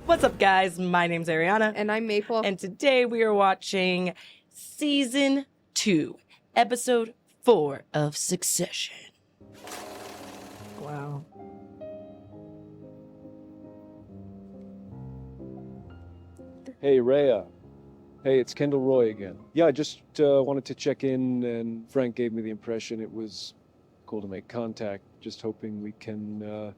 What's up, guys? My name's Arianna. And I'm Maple. And today we are watching Season 2, Episode 4 of Succession. Wow. Hey, Rhea. Hey, it's Kendall Roy again. Yeah, I just wanted to check in, and Frank gave me the impression it was cool to make contact. Just hoping we can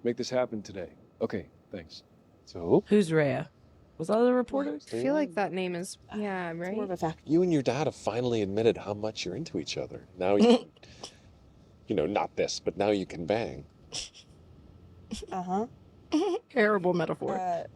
make this happen today. Okay, thanks. So? Who's Rhea? Was that the reporter? I feel like that name is, yeah, right? More of a fact. You and your dad have finally admitted how much you're into each other. Now you not this, but now you can bang. Uh-huh. Terrible metaphor.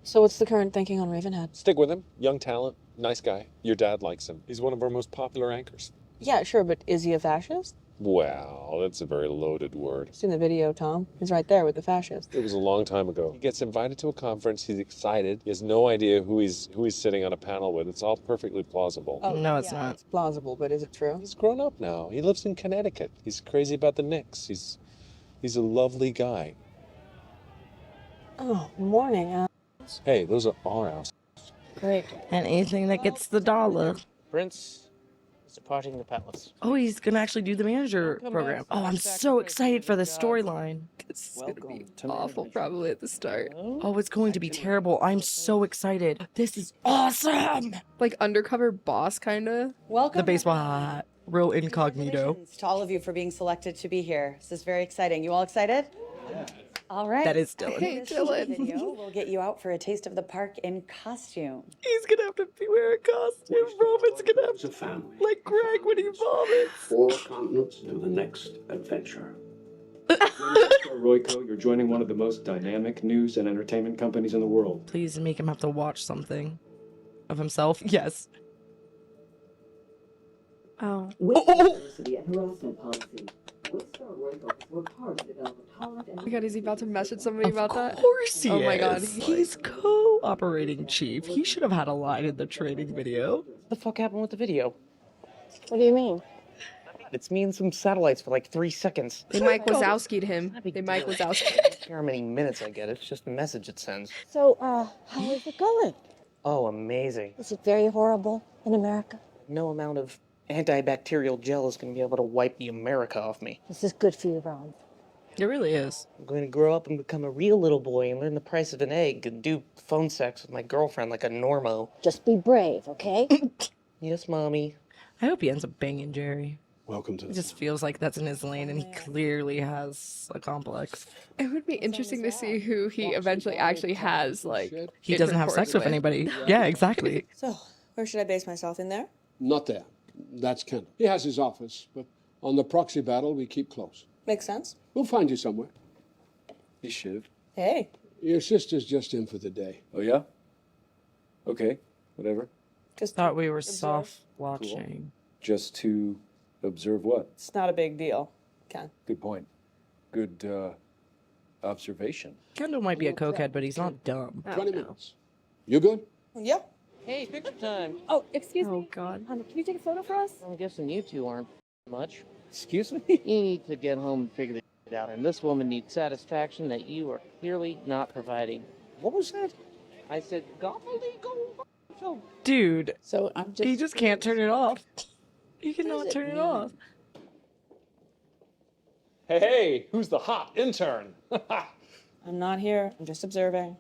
So what's the current thinking on Ravenhead? Stick with him. Young talent. Nice guy. Your dad likes him. He's one of our most popular anchors. Yeah, sure, but is he a fascist? Well, that's a very loaded word. Seen the video, Tom. He's right there with the fascist. It was a long time ago. He gets invited to a conference. He's excited. He has no idea who he's sitting on a panel with. It's all perfectly plausible. Oh, No, it's yeah, not. It's plausible, but is it true? He's grown up now. He lives in Connecticut. He's crazy about the Knicks. He's a lovely guy. Oh, morning. Hey, those are our houses. Great. And anything that gets the dollar. Prince is departing the palace. Oh, he's gonna actually do the manager program. Oh, I'm so excited for this storyline. It's going to be awful probably at the start. Oh, it's going to be terrible. I'm so excited. This is awesome. Like undercover boss, kind of. Welcome. The baseball hat. Real incognito. Congratulations to all of you for being selected to be here. This is very exciting. You all excited? Yeah. All right. That is Dylan. Hey, This Dylan. video will get you out for a taste of the park in costume. He's gonna have to wear a costume. Roman's gonna have As a family, like Greg when he vomits. 4 continents to the next adventure. Royco, you're joining one of the most dynamic news and entertainment companies in the world. Please make him have to watch something of himself. Yes. Oh. Diversity and harassment policy. Waystar Royco work hard to develop a tolerant and Oh my god, is he about to message somebody about that? Of course he is. Oh my god. He's co-operating chief. He should have had a line in the training video. What the fuck happened with the video? What do you mean? It's me and some satellites for like 3 seconds. They Mike Wazowski'd him. Not a big They Mike deal. Wazowski. I don't care how many minutes I get. It's just a message it sends. So, how is it going? Oh, amazing. Is it very horrible in America? No amount of antibacterial gel is going to be able to wipe the America off me. This is good for you, Ron. It really is. I'm going to grow up and become a real little boy and learn the price of an egg and do phone sex with my girlfriend like a normo. Just be brave, okay? Yes, Mommy. I hope he ends up banging Jerry. Welcome to It the just feels like that's in his lane, and he clearly has a complex. It would be interesting to see who he eventually actually has, like, He doesn't have sex with anybody. Yeah, exactly. So, where should I base myself in there? Not there. That's Kendall. He has his office, but on the proxy battle, we keep close. Makes sense. We'll find you somewhere. Hey, Shiv. Hey. Your sister's just in for the day. Oh, yeah? Okay, whatever. Just Thought we were observe. soft watching. Just to observe what? It's not a big deal. Ken. Good point. Good observation. Kendall might be a cokehead, but he's not dumb. 20 minutes. You good? Yeah. Hey, picture time. Oh, excuse Oh me. god. Can you take a photo for us? I'm guessing you two aren't much. Excuse me? You need to get home and figure this out. And this woman needs satisfaction that you are clearly not providing. What was that? I said, gobbledygook. Dude, So I'm just... he just can't turn it off. He cannot turn it off. Hey, who's the hot intern? I'm not here. I'm just observing.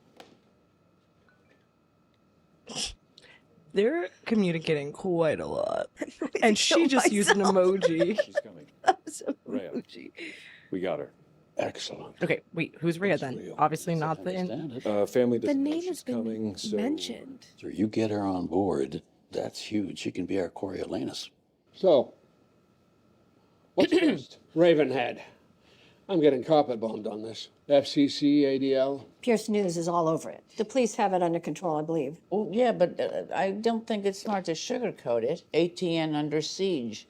They're communicating quite a lot. And she just used an emoji. She's coming. Rhea, Emoji. we got her. Excellent. Okay, wait, who's Rhea then? real. Obviously not the Family The doesn't know name she's has been coming, so... mentioned. So you get her on board, that's huge. She can be our Coriolanus. So, what's first? Ravenhead. I'm getting carpet bombed on this. FCC, ADL. Pierce News is all over it. The police have it under control, I believe. Oh, yeah, but I don't think it's smart to sugarcoat it. ATN under siege.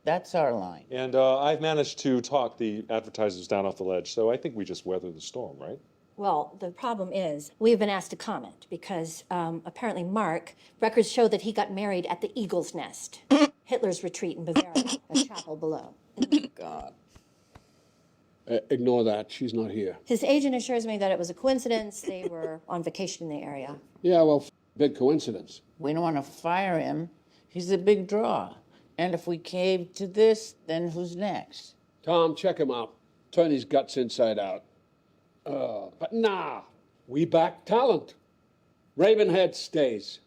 That's our line. And I've managed to talk the advertisers down off the ledge, so I think we just weather the storm, right? Well, the problem is, we've been asked to comment because apparently Mark, records show that he got married at the Eagle's Nest, Hitler's retreat in Bavaria, a chapel below. God. Ignore that. She's not here. His agent assures me that it was a coincidence. They were on vacation in the area. Yeah, well, big coincidence. We don't want to fire him. He's a big draw. And if we cave to this, then who's next? Tom, check him out. Turn his guts inside out. But nah, we back talent. Ravenhead stays.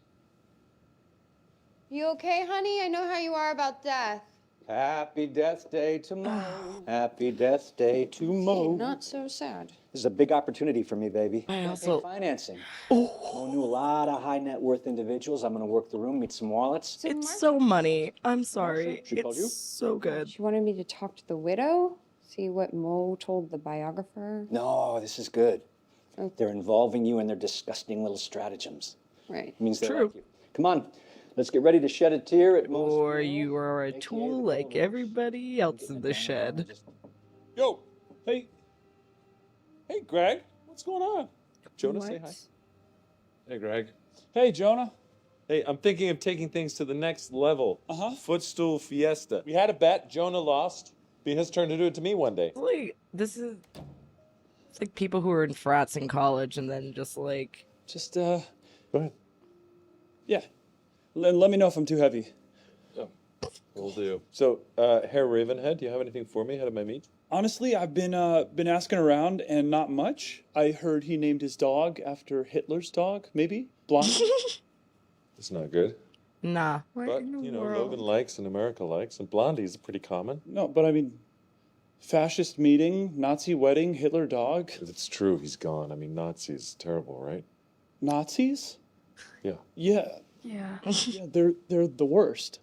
You okay, honey? I know how you are about death. Happy Death Day to Mo. Happy Death Day to Mo. Not so sad. This is a big opportunity for me, baby. I also- Financing. Mo knew a lot of high net worth individuals. I'm going to work the room, meet some wallets. It's so money. I'm sorry. She called you? It's so good. She wanted me to talk to the widow, see what Mo told the biographer. No, this is good. Okay. They're involving you in their disgusting little stratagems. Right. It means they True. like you. Come on, let's get ready to shed a tear at Mo's Or funeral. you are a tool like everybody else in the shed. Yo, hey, Greg, what's going on? Jonah, say hi. Hey, Greg. Hey, Jonah. Hey, I'm thinking of taking things to the next level. Footstool fiesta. We had a bet. Jonah lost. Be his turn to do it to me one day. Like, it's like people who are in frats in college and then just like. Just, Go ahead. yeah. Let me know if I'm too heavy. Will do. So, Herr Ravenhead, do you have anything for me ahead of my meet? Honestly, I've been asking around and not much. I heard he named his dog after Hitler's dog, maybe? Blondie? It's not good. Nah. But, you know, Logan likes and America likes, and Blondie's pretty common. No, but I mean, fascist meeting, Nazi wedding, Hitler dog. It's true, he's gone. I mean, Nazis, terrible, right? Nazis? Yeah. Yeah. Yeah. Yeah, they're the worst.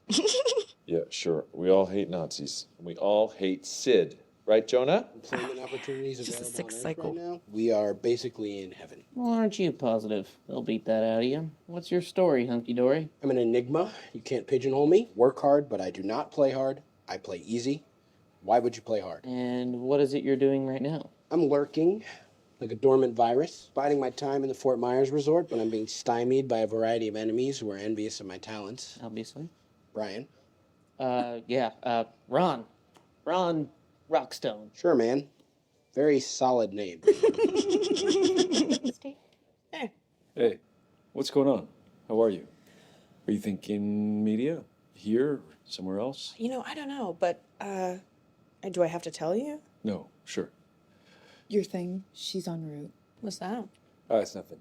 Yeah, sure. We all hate Nazis. And we all hate Sid. Right, Jonah? Employment opportunities Just a available sick on Earth cycle. right now. We are basically in heaven. Well, aren't you positive they'll beat that out of you? What's your story, hunky dory? I'm an enigma. You can't pigeonhole me. Work hard, but I do not play hard. I play easy. Why would you play hard? And what is it you're doing right now? I'm lurking like a dormant virus, biding my time in the Fort Myers resort, but I'm being stymied by a variety of enemies who are envious of my talents. Obviously. Brian? Ron Rockstone. Sure, man. Very solid name. Hey, what's going on? How are you? Are you thinking media? Here? Somewhere else? You know, I don't know, but, do I have to tell you? No, sure. Your thing, she's en route. What's that? It's nothing.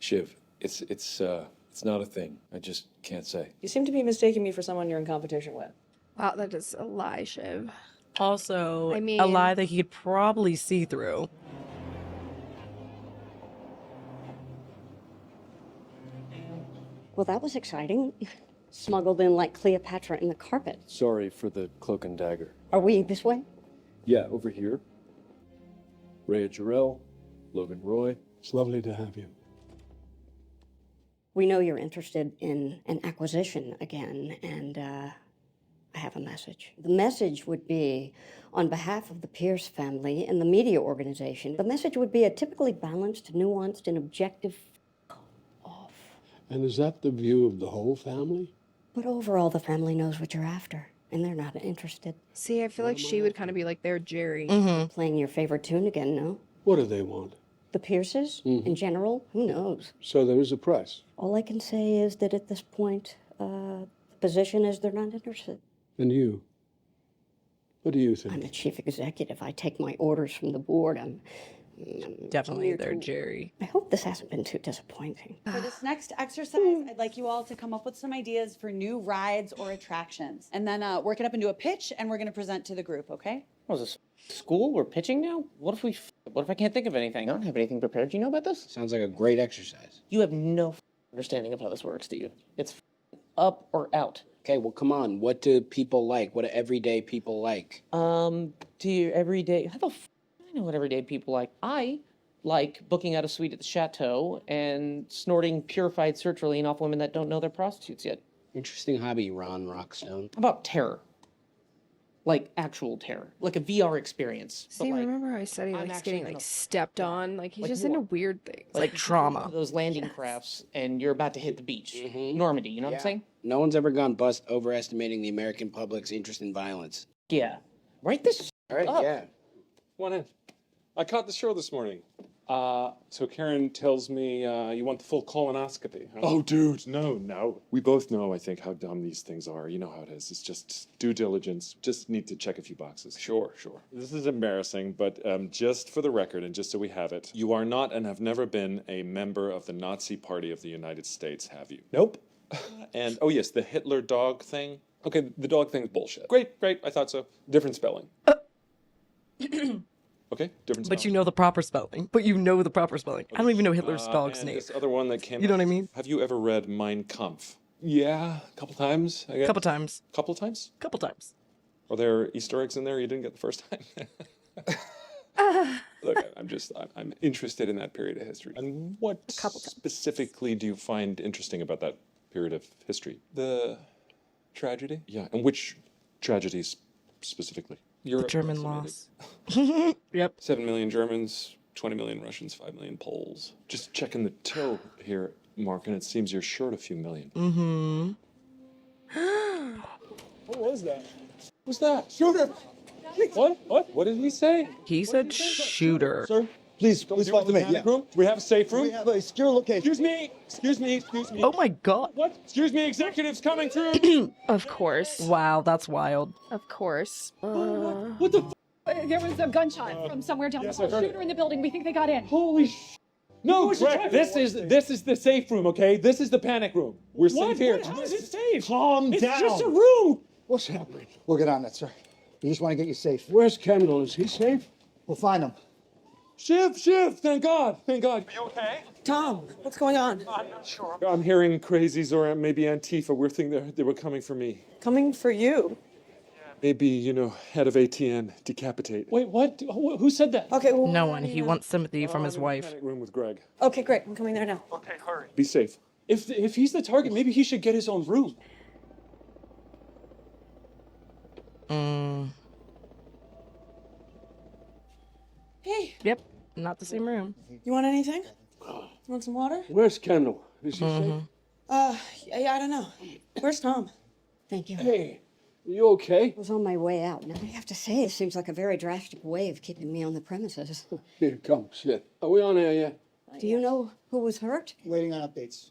Shiv, it's not a thing. I just can't say. You seem to be mistaking me for someone you're in competition with. Wow, that is a lie, Shiv. Also, I mean- a lie that he could probably see through. Well, that was exciting. Smuggled in like Cleopatra in the carpet. Sorry for the cloak and dagger. Are we this way? Yeah, over here. Rhea Jarrell, Logan Roy. It's lovely to have you. We know you're interested in an acquisition again, and I have a message. The message would be, on behalf of the Pierce family and the media organization, the message would be a typically balanced, nuanced, and objective off. And is that the view of the whole family? But overall, the family knows what you're after, and they're not interested. See, I feel like she would kind of be like their Jerry. Playing your favorite tune again, no? What do they want? The Pierces, in general, who knows? So there is a price. All I can say is that at this point, the position is they're not interested. And you? What do you think? I'm the chief executive. I take my orders from the board. I'm Definitely near their to- Jerry. I hope this hasn't been too disappointing. For this next exercise, I'd like you all to come up with some ideas for new rides or attractions, and then work it up into a pitch, and we're going to present to the group, okay? What is this? School? We're pitching now? What if I can't think of anything? I don't have anything prepared. Do you know about this? Sounds like a great exercise. You have no understanding of how this works, do you? It's up or out. Okay, well, come on. What do people like? What do everyday people like? Do your everyday... How the I know what everyday people like. I like booking out a suite at the chateau and snorting purified sertraline off women that don't know they're prostitutes yet. Interesting hobby, Ron Rockstone. How about terror? Like actual terror. Like a VR experience. See, remember how I said he I'm likes actually getting gonna- stepped on? Like, he's Like just into what? weird things. Like trauma. Those landing crafts and you're about to hit the beach. Normandy, you know what I'm saying? No one's ever gone bust overestimating the American public's interest in violence. Yeah. Write this All right, yeah. Come on in. I caught the show this morning. So Karen tells me you want the full colonoscopy. Huh? Oh, dude. No. We both know, I think, how dumb these things are. You know how it is. It's just due diligence. Just need to check a few boxes. Sure. This is embarrassing, but just for the record and just so we have it, you are not and have never been a member of the Nazi Party of the United States, have you? Nope. And, oh yes, the Hitler dog thing. Okay, the dog thing's bullshit. Great. I thought so. Different spelling. Okay, different spelling. But you know the proper spelling. I don't even know Hitler's dog's and name. This other one that came You know out. what I mean? Have you ever read Mein Kampf? Yeah, a couple times, I guess. Couple times. Couple times? Couple times. Are there Easter eggs in there you didn't get the first time? Look, I'm interested in that period of history. And what specifically do you find interesting about that period of history? The tragedy? Yeah, and which tragedies specifically? The German loss. Yep. 7 million Germans, 20 million Russians, 5 million Poles. Just checking the till here, Mark, and it seems you're short a few million. What was that? Who's that? Shooter! What? What did he say? He said shooter. Sir, please follow me. Yeah. Room? Do we have a safe room? We have a secure location. Excuse me. Oh my god. What? Excuse me, executives coming through. Of course. Wow, that's wild. Of course. What the There was a gunshot from somewhere down Yes, the I hall. heard Shooter in the building. We think they got in. Holy sh! No, Greg, this is the safe room, okay? This is the panic room. We're safe here. How is it safe? Calm down. It's just a room. What's happening? We'll get on that, sir. We just want to get you safe. Where's Kendall? Is he safe? We'll find him. Shiv, thank God. Are you okay? Tom, what's going on? I'm not sure. I'm hearing crazies or maybe Antifa. We're thinking they were coming for me. Coming for you. Maybe, head of ATN, decapitate. Wait, what? Who said that? Okay, well. No one. He wants sympathy from his wife. Panic room with Greg. Okay, great. I'm coming there now. Okay, hurry. Be safe. If he's the target, maybe he should get his own room. Hey, Yep. Not the same room. you want anything? You want some water? Where's Kendall? Is he safe? Yeah, I don't know. Where's Tom? Thank you. Hey, are you okay? I was on my way out. Now, I have to say, it seems like a very drastic way of keeping me on the premises. Here, come, sit. Are we on air yet? Do you know who was hurt? Waiting on updates.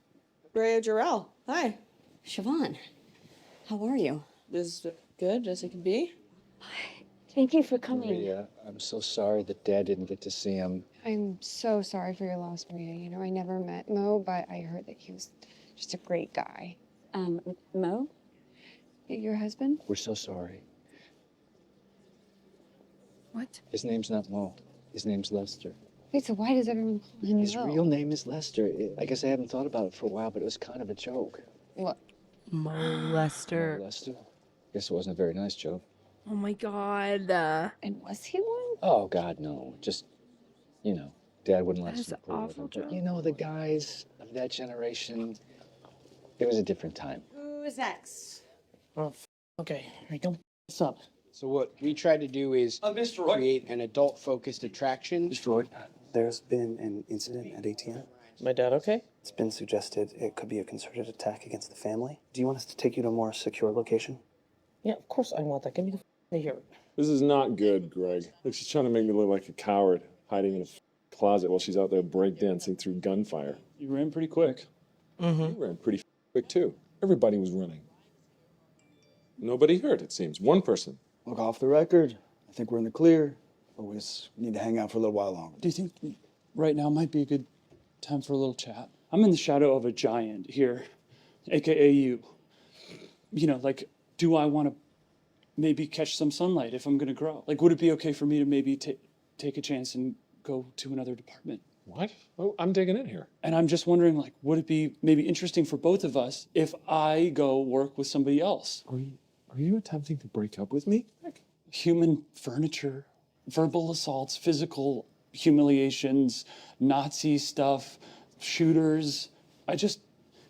Rhea Jarrell. Hi. Siobhan, how are you? As good as it can be. Thank you for coming. Maria, I'm so sorry that Dad didn't get to see him. I'm so sorry for your loss, Maria. You know, I never met Mo, but I heard that he was just a great guy. Mo? Your husband? We're so sorry. What? His name's not Mo. His name's Lester. Wait, so why does everyone call him His Mo? real name is Lester. I guess I haven't thought about it for a while, but it was kind of a joke. What? Molester. Lester? Guess it wasn't a very nice joke. Oh my God. And was he one? Oh, God, no. Just, Dad wouldn't let That us is an approve of awful him. joke. But, the guys of that generation, it was a different time. Who is next? Okay, all right, don't this up. So what we tried to do is Mr. Roy. create an adult-focused attraction. Mr. Roy, there's been an incident at ATN. My dad okay? It's been suggested it could be a concerted attack against the family. Do you want us to take you to a more secure location? Yeah, of course I want that. Get me the out of here. This is not good, Greg. Like she's trying to make me look like a coward, hiding in a closet while she's out there breakdancing through gunfire. You ran pretty quick. You ran pretty quick, too. Everybody was running. Nobody hurt, it seems. One person. Look, off the record, I think we're in the clear, but we just need to hang out for a little while longer. Do you think right now might be a good time for a little chat? I'm in the shadow of a giant here, aka you. Do I want to maybe catch some sunlight if I'm going to grow? Would it be okay for me to maybe take a chance and go to another department? What? Oh, I'm digging in here. And I'm just wondering, would it be maybe interesting for both of us if I go work with somebody else? Are you attempting to break up with me? Human furniture, verbal assaults, physical humiliations, Nazi stuff, shooters. I just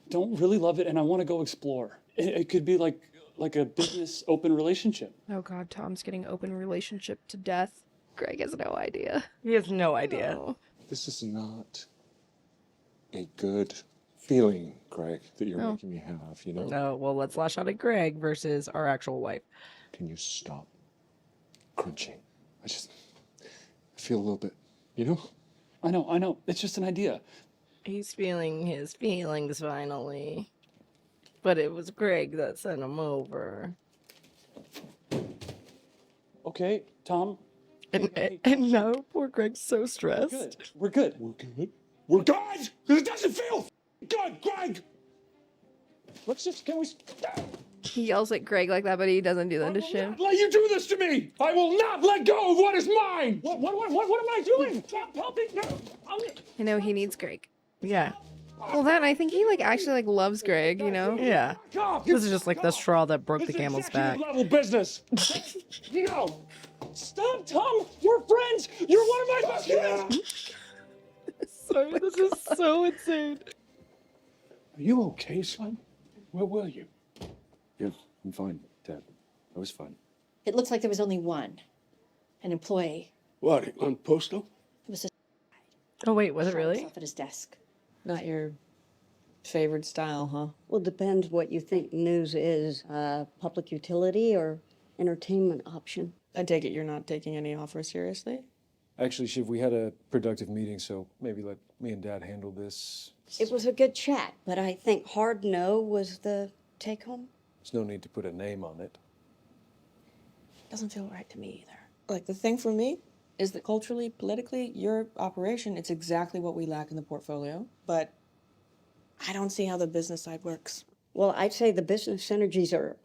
don't really love it, and I want to go explore. It could be like a business open relationship. Oh God, Tom's getting open relationship to death. Greg has no idea. He has no idea. Oh. This is not a good feeling, Greg, that you're making me have, No, well, let's lash out at Greg versus our actual wife. Can you stop crunching? I feel a little bit, you know? I know. It's just an idea. He's feeling his feelings finally. But it was Greg that sent him over. Okay, Tom. And now poor Greg's so stressed. We're good. We're good! It doesn't feel good, Greg! Can we... He yells at Greg like that, but he doesn't do that to Shiv. Let you do this to me! I will not let go of what is mine! What am I doing? Stop helping! I know he needs Greg. Yeah. Well, then I think he actually loves Greg, you know? Yeah. This is just like the straw that broke the camel's back. Level business! You know, stop, Tom! We're friends! You're one of my best friends! Sorry, this is so insane. Are you okay, son? Where were you? Yeah, I'm fine, Dad. I was fine. It looks like there was only one, an employee. What, on postal? It was a Oh wait, was it shot really? himself at his desk. Not your favorite style, huh? Well, depends what you think news is, public utility or entertainment option. I take it you're not taking any offers seriously? Actually, Shiv, we had a productive meeting, so maybe let me and Dad handle this. It was a good chat, but I think hard no was the take home. There's no need to put a name on it. Doesn't feel right to me either. Like, the thing for me is that culturally, politically, your operation, it's exactly what we lack in the portfolio, but I don't see how the business side works. Well, I'd say the business synergies are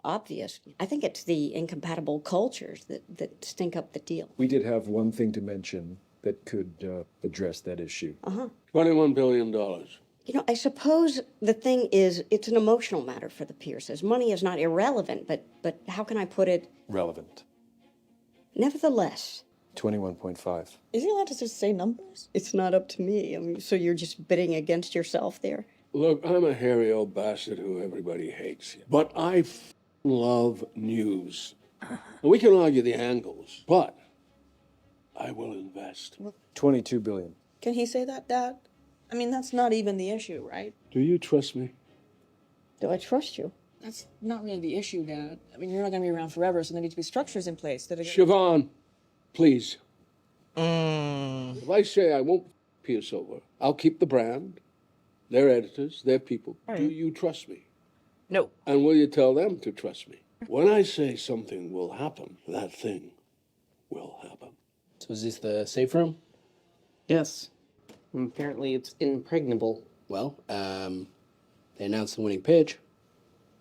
obvious. I think it's the incompatible cultures that stink up the deal. We did have one thing to mention that could address that issue. Uh-huh. $21 billion. You know, I suppose the thing is, it's an emotional matter for the Pierces. Money is not irrelevant, but how can I put it? Relevant. Nevertheless. 21.5. Is he allowed to just say numbers? It's not up to me. I mean, so you're just bidding against yourself there? Look, I'm a hairy old bastard who everybody hates. But I love news. And we can argue the angles, but I will invest. 22 billion. Can he say that, Dad? I mean, that's not even the issue, right? Do you trust me? Do I trust you? That's not really the issue, Dad. I mean, you're not going to be around forever, so there need to be structures in place that are... Siobhan, please. If I say I won't Pierce over, I'll keep the brand, their editors, their people. Right. Do you trust me? No. And will you tell them to trust me? When I say something will happen, that thing will happen. So is this the safe room? Yes. Apparently it's impregnable. Well, they announced the winning pitch.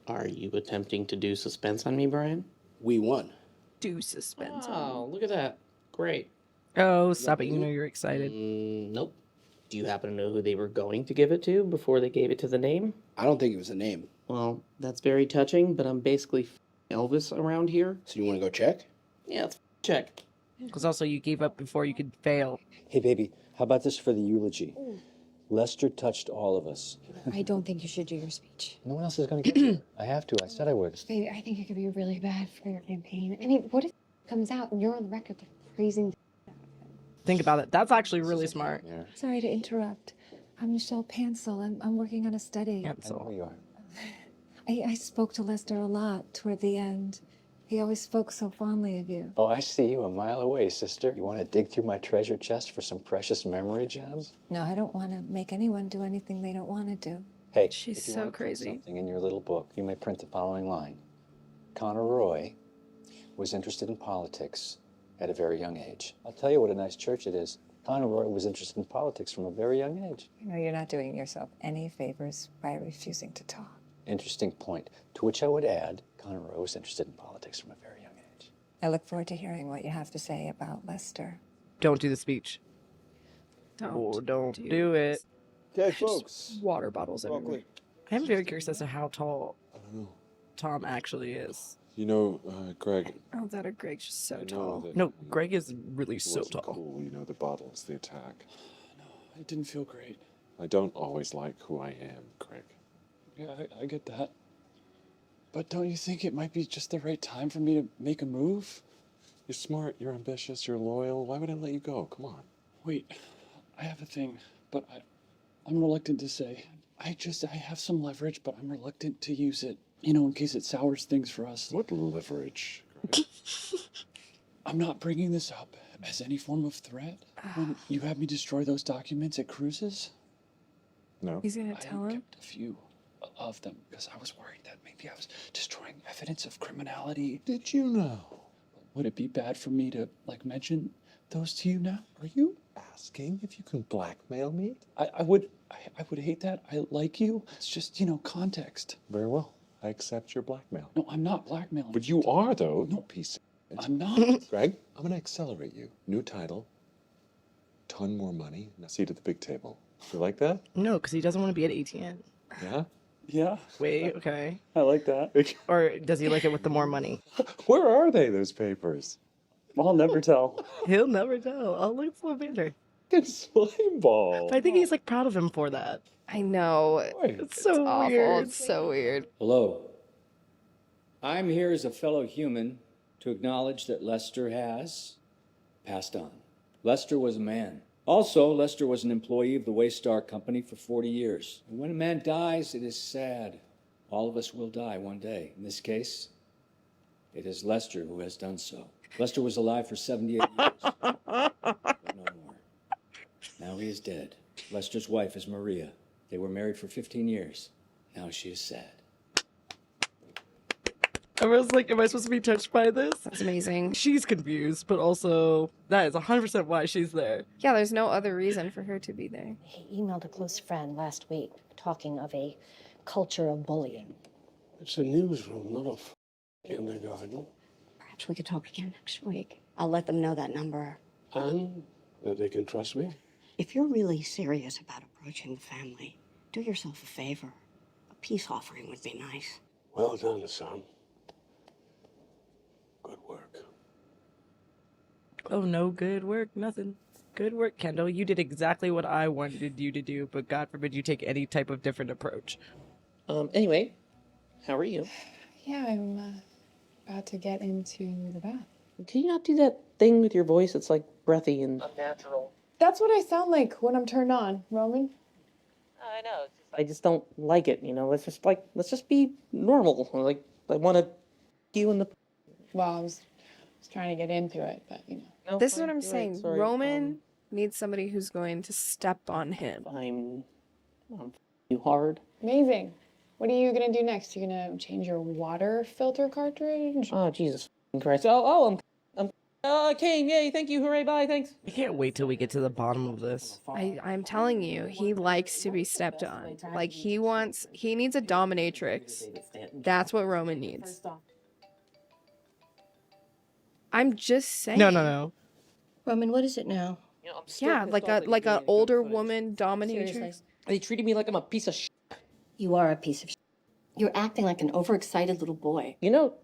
Are you attempting to do suspense on me, Brian? We won. Do suspense. Oh, look at that. Great. Oh, stop it. You know you're excited. Nope. Do you happen to know who they were going to give it to before they gave it to the name? I don't think it was a name. Well, that's very touching, but I'm basically Elvis around here. So you want to go check? Yeah, let's check. Because also you gave up before you could fail. Hey, baby, how about this for the eulogy? Lester touched all of us. I don't think you should do your speech. No one else is going to get it. I have to. I said I would. Baby, I think it could be really bad for your campaign. I mean, what if it comes out and you're on the record praising... Think about it. That's actually really smart. Sorry to interrupt. I'm Michelle Pansel. I'm working on a study. I know who you are. I spoke to Lester a lot toward the end. He always spoke so fondly of you. Oh, I see you a mile away, sister. You want to dig through my treasure chest for some precious memory gems? No, I don't want to make anyone do anything they don't want to do. Hey, She's if you so want to print crazy. something in your little book, you may print the following line. Connor Roy was interested in politics at a very young age. I'll tell you what a nice church it is. Connor Roy was interested in politics from a very young age. You know, you're not doing yourself any favors by refusing to talk. Interesting point. To which I would add, Connor Roy was interested in politics from a very young age. I look forward to hearing what you have to say about Lester. Don't do the speech. Don't do it. Okay, folks. Water bottles everywhere. I'm very curious as to how tall Tom actually is. You know, Greg. Oh, that or Greg's just so I know tall. that No, Greg is really it so wasn't tall. Cool. You know, the bottle is the attack. It didn't feel great. I don't always like who I am, Greg. Yeah, I get that. But don't you think it might be just the right time for me to make a move? You're smart, you're ambitious, you're loyal. Why would I let you go? Come on. Wait, I have a thing, but I'm reluctant to say. I have some leverage, but I'm reluctant to use it, you know, in case it sours things for us. What leverage, Greg? I'm not bringing this up as any form of threat. When you had me destroy those documents at Cruises, No. He's gonna tell him? kept a few of them because I was worried that maybe I was destroying evidence of criminality. Did you know? Would it be bad for me to, like, mention those to you now? Are you asking if you can blackmail me? I would hate that. I like you. It's just, context. Very well. I accept your blackmail. No, I'm not blackmailing. But you are, though. No piece. I'm not. Greg, I'm going to accelerate you. New title, ton more money, and a seat at the big table. You like that? No, because he doesn't want to be at ATN. Yeah? Yeah. Wait, okay. I like that. Or does he like it with the more money? Where are they, those papers? I'll never tell. He'll never tell. Oh, look, it's a little better. It's slime ball. But I think he's like proud of him for that. I know. It's so awful. weird. It's so weird. Hello. I'm here as a fellow human to acknowledge that Lester has passed on. Lester was a man. Also, Lester was an employee of the Waystar company for 40 years. And when a man dies, it is sad. All of us will die one day. In this case, it is Lester who has done so. Lester was alive for 78 years, but no more. Now he is dead. Lester's wife is Maria. They were married for 15 years. Now she is sad. I was like, am I supposed to be touched by this? That's amazing. She's confused, but also that is 100% why she's there. Yeah, there's no other reason for her to be there. He emailed a close friend last week talking of a culture of bullying. It's a newsroom, not a kindergarten. Perhaps we could talk again next week. I'll let them know that number. And that they can trust me. If you're really serious about approaching the family, do yourself a favor. A peace offering would be nice. Well done, son. Good work. Oh, no good work, nothing. Good work, Kendall. You did exactly what I wanted you to do, but God forbid you take any type of different approach. Anyway, how are you? Yeah, I'm about to get into the bath. Can you not do that thing with your voice that's like breathy and unnatural? That's what I sound like when I'm turned on, Roman. I know. I just don't like it, Let's just be normal. Like, I want to you in the. Well, I was trying to get into it, but No, This is fine, what I'm you're right, saying. sorry. Roman needs somebody who's going to step on him. I'm you hard. Amazing. What are you gonna do next? You gonna change your water filter cartridge? Oh, Jesus Christ. I'm came, yay, thank you, hooray, bye, thanks. I can't wait till we get to the bottom of this. I'm telling you, he likes to be stepped on. Like, he needs a dominatrix. That's what Roman needs. I'm just saying. No. Roman, what is it now? Yeah, like a older woman dominatrix. Seriously? They treated me like I'm a piece of shit. You are a piece of shit. You're acting like an overexcited little boy.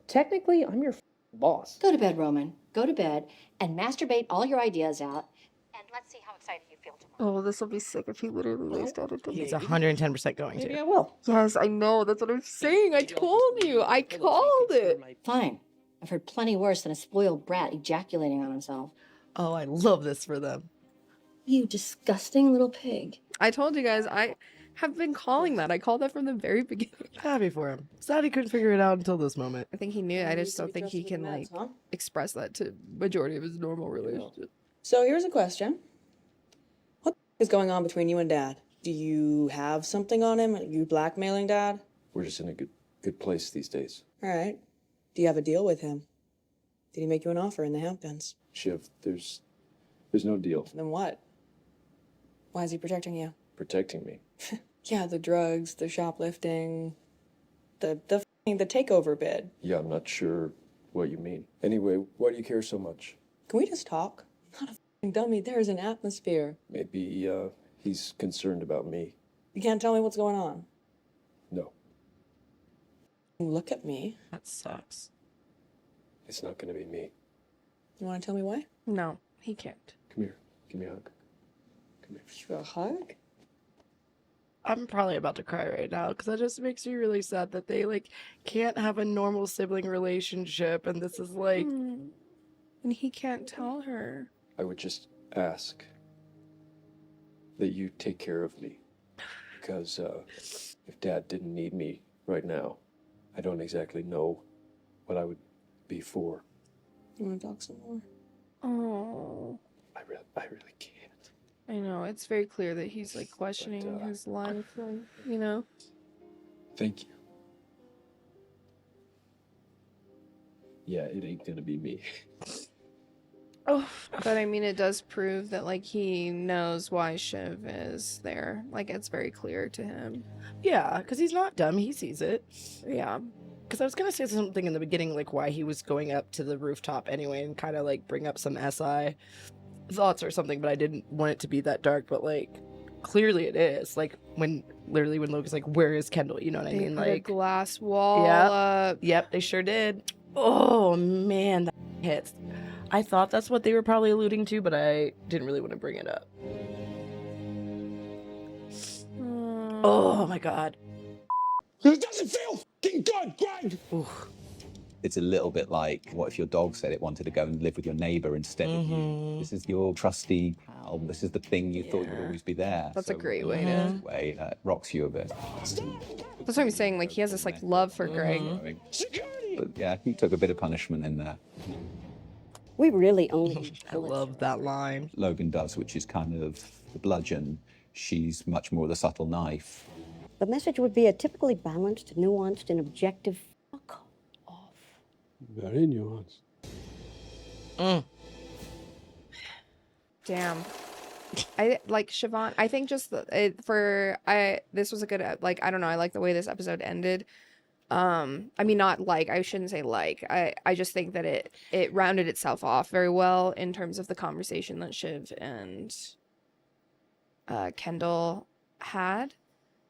Technically, I'm your boss. Go to bed, Roman. Go to bed and masturbate all your ideas out. And let's see how excited you feel tomorrow. Oh, this will be sick if he literally lays down and does He's it. 110% going Maybe to. I will. Yes, I know. That's what I'm saying. I told you. I called it. Fine. I've heard plenty worse than a spoiled brat ejaculating on himself. Oh, I love this for them. You disgusting little pig. I told you guys, I have been calling that. I called that from the very beginning. Happy for him. Sad he couldn't figure it out until this moment. I think he knew. I just don't think he can, express that to majority of his normal relationship. So here's a question. What is going on between you and Dad? Do you have something on him? Are you blackmailing Dad? We're just in a good place these days. All right. Do you have a deal with him? Did he make you an offer in the Hamptons? Shiv, there's no deal. Then what? Why is he protecting you? Protecting me. Yeah, the drugs, the shoplifting, the takeover bid. Yeah, I'm not sure what you mean. Anyway, why do you care so much? Can we just talk? I'm not a f***ing dummy. There's an atmosphere. Maybe he's concerned about me. You can't tell me what's going on. No, Look at me. That sucks. it's not going to be me. You want to tell me why? No, he can't. Come here. Give me a hug. Come here. You a hug? I'm probably about to cry right now because that just makes me really sad that they can't have a normal sibling relationship, and this is And he can't tell her. I would just ask that you take care of me. Because if Dad didn't need me right now, I don't exactly know what I would be for You want to talk some more? Oh. I really can't. I know, it's very clear that he's like questioning his life, and, you know. Thank you. Yeah, it ain't gonna be me. Oh, but I mean, it does prove that like he knows why Shiv is there. Like it's very clear to him. Yeah, because he's not dumb. He sees it. Yeah. Because I was gonna say something in the beginning, like why he was going up to the rooftop anyway, and kind of like bring up some SI thoughts or something, but I didn't want it to be that dark. But like, clearly it is. Like when Logan's like, "Where is Kendall?" You know what I They mean? put a Like glass wall up. Yep, they sure did. Oh man, that hits. I thought that's what they were probably alluding to, but I didn't really want to bring it up. Oh my god. It doesn't feel fucking good, Greg! It's a little bit like, what if your dog said it wanted to go and live with your neighbor instead of you? This is your trusty pal. This is the thing you thought would always be there. That's a great way in to. this way that rocks you a bit. That's what I'm saying. Like he has this like love for Greg. But yeah, he took a bit of punishment in there. We really only. I love that line. Logan does, which is kind of the bludgeon. She's much more the subtle knife. The message would be a typically balanced, nuanced, and objective fuck off. Very nuanced. Damn. I like Siobhan. I think just this was a good like I don't know. I like the way this episode ended. I mean, not like, I shouldn't say like, I just think that it rounded itself off very well in terms of the conversation that Shiv and Kendall had,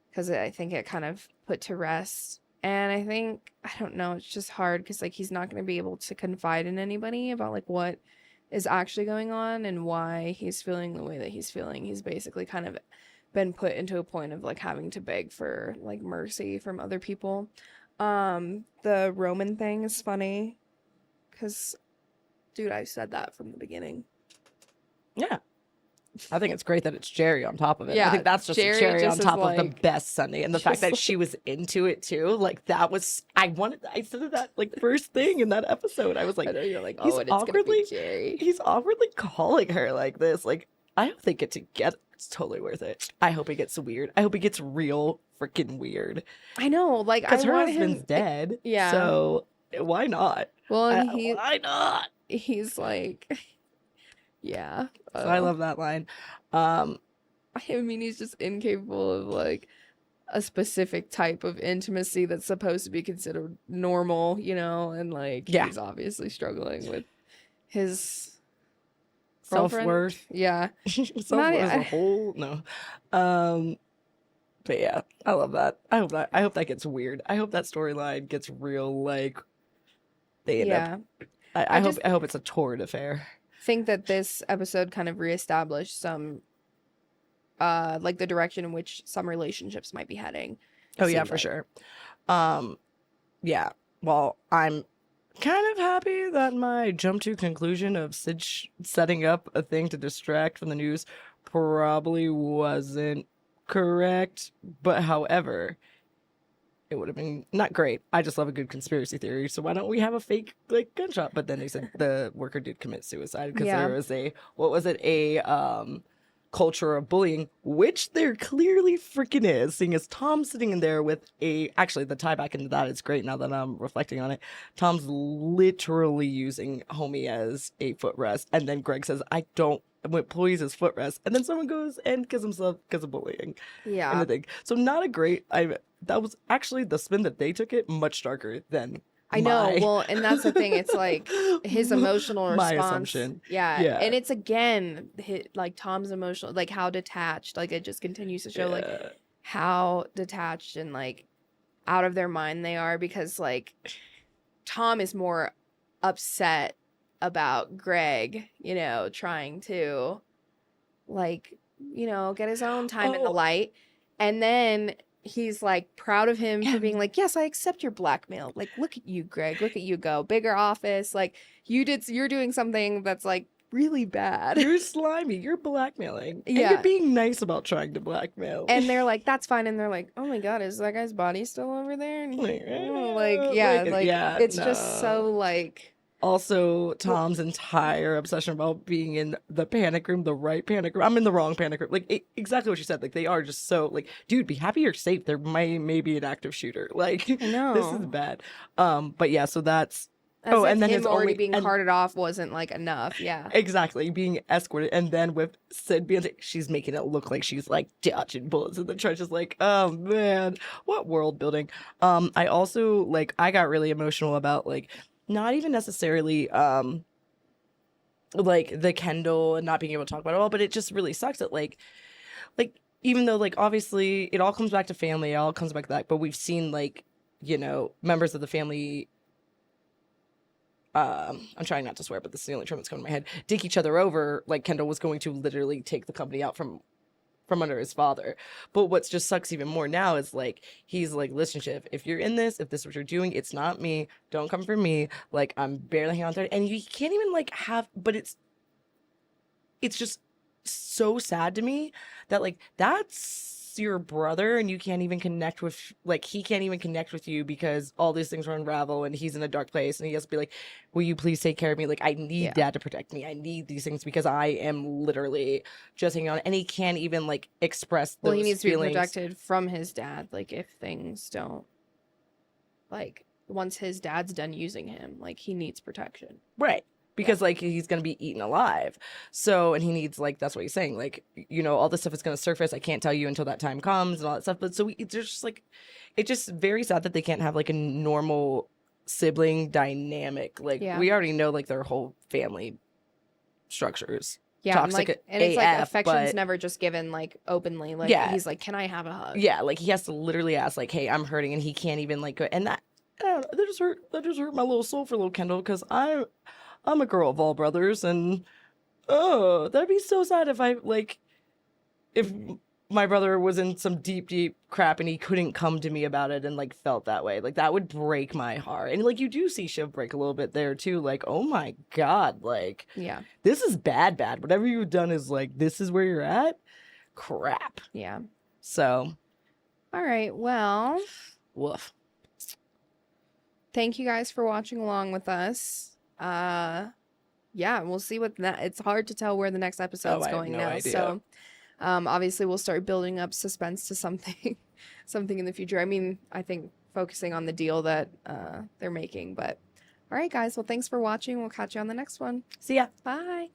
because I think it kind of put to rest. And I think, I don't know, it's just hard because like he's not going to be able to confide in anybody about like what is actually going on and why he's feeling the way that he's feeling. He's basically kind of been put into a point of like having to beg for like mercy from other people. The Roman thing is funny because, dude, I said that from the beginning. Yeah. I think it's great that it's Jerry on top of it. Yeah, I think that's just Jerry a cherry just on top is of the like- best Sunday. And the fact that she was into it too. Like that was, I said that like first thing in that episode. I was like, I know you're like, he's oh, and it's gonna be Jerry. He's awkwardly calling her like this. Like, I hope they get together. It's totally worth it. I hope it gets weird. I hope it gets real freaking weird. I know, like, Because I her want husband's him. dead. Yeah. So why not? Well, and why not? He's like, yeah. So I love that line. I mean, he's just incapable of like a specific type of intimacy that's supposed to be considered normal, you know, and like he's obviously struggling with his girlfriend. Self-worth. Yeah. Self-worth as a whole. No. But yeah, I love that. I hope that gets weird. I hope that storyline gets real. Like they end up. I hope it's a torrid affair. Think that this episode kind of reestablished some like the direction in which some relationships might be heading. Oh yeah, for sure. Yeah. Well, I'm kind of happy that my jump to conclusion of Sid setting up a thing to distract from the news probably wasn't correct. But however, it would have been not great. I just love a good conspiracy theory. So why don't we have a fake like gunshot? But then they said the worker did commit suicide because there was a culture of bullying, which there clearly freaking is, seeing as Tom's sitting in there with actually the tie back into that is great now that I'm reflecting on it. Tom's literally using homie as a footrest, and then Greg says, I don't employees his footrest, and then someone goes and kills himself because of bullying. Yeah. And the thing. So not a great that was actually the spin that they took it much darker than I know. Well, and that's the thing. It's like his emotional my response. assumption. Yeah. Yeah. And it's again like Tom's emotional, like how detached, like it just continues to show like how detached and like out of their mind they are, because like Tom is more upset about Greg, you know, trying to like, you know, get his own time in the light. And then he's like proud of him for being like, yes, I accept your blackmail. Like, look at you, Greg. Look at you go. Bigger office. Like you're doing something that's like really bad. You're slimy. You're blackmailing. And Yeah. you're being nice about trying to blackmail. And they're like, that's fine. And they're like, oh my God, is that guy's body still over there? And Like, it's just so like, Also, Tom's entire obsession about being in the panic room, the right panic room. I'm in the wrong panic room. Like, exactly what you said. Like, they are just so, like, dude, be happy you're safe. There may be an active shooter. Like, I know. this is bad. But yeah, so that's... As oh, if and then him his already only... being and, carted off wasn't like enough. Yeah. exactly, being escorted. And then with Sid being like, she's making it look like she's, like, dodging bullets in the trenches. Like, oh, man, what world building. I also, like, I got really emotional about, like, not even necessarily like the Kendall and not being able to talk about it all, but it just really sucks that like even though like obviously it all comes back to family, it all comes back to that, but we've seen like, you know, members of the family, I'm trying not to swear, but this is the only term that's coming to my head, dick each other over. Like Kendall was going to literally take the company out from under his father. But what's just sucks even more now is like he's like, listen, Shiv, if you're in this, if this is what you're doing, it's not me. Don't come for me. Like I'm barely hanging on to it. And you can't even like have, but it's just so sad to me that like that's your brother and you can't even connect with, like he can't even connect with you because all these things are unravel and he's in a dark place and he has to be like, will you please take care of me? Like I need dad to protect me. I need these things because I am literally just hanging on, and he can't even like express those Well, he needs to feelings. be protected from his dad. Like if things don't, like once his dad's done using him, like he needs protection. Right. Because like he's gonna be eaten alive. So, and he needs, like, that's what he's saying, like, you know, all this stuff is gonna surface. I can't tell you until that time comes and all that stuff. But so it's just like, it's just very sad that they can't have like a normal sibling dynamic. Like we already know like their whole family structures. Yeah, Toxic and it's like AF, affection's but never just given like openly. Like he's like, can I have a hug? yeah, like he has to literally ask like, hey, I'm hurting, and he can't even like go, and that that just hurt my little soul for little Kendall, because I'm a girl of all brothers, and oh, that'd be so sad if I like if my brother was in some deep crap and he couldn't come to me about it and like felt that way. Like that would break my heart. And like you do see Shiv break a little bit there too. Like, oh my God, like this is bad. Whatever you've done is like, this is where you're at. Crap. Yeah. So. All right. Well. Woof. Thank you guys for watching along with us. Yeah, we'll see what it's hard to tell where the next episode's going now. Idea. So obviously we'll start building up suspense to something in the future. I mean, I think focusing on the deal that they're making. But all right, guys, well, thanks for watching. We'll catch you on the next one. See ya. Bye.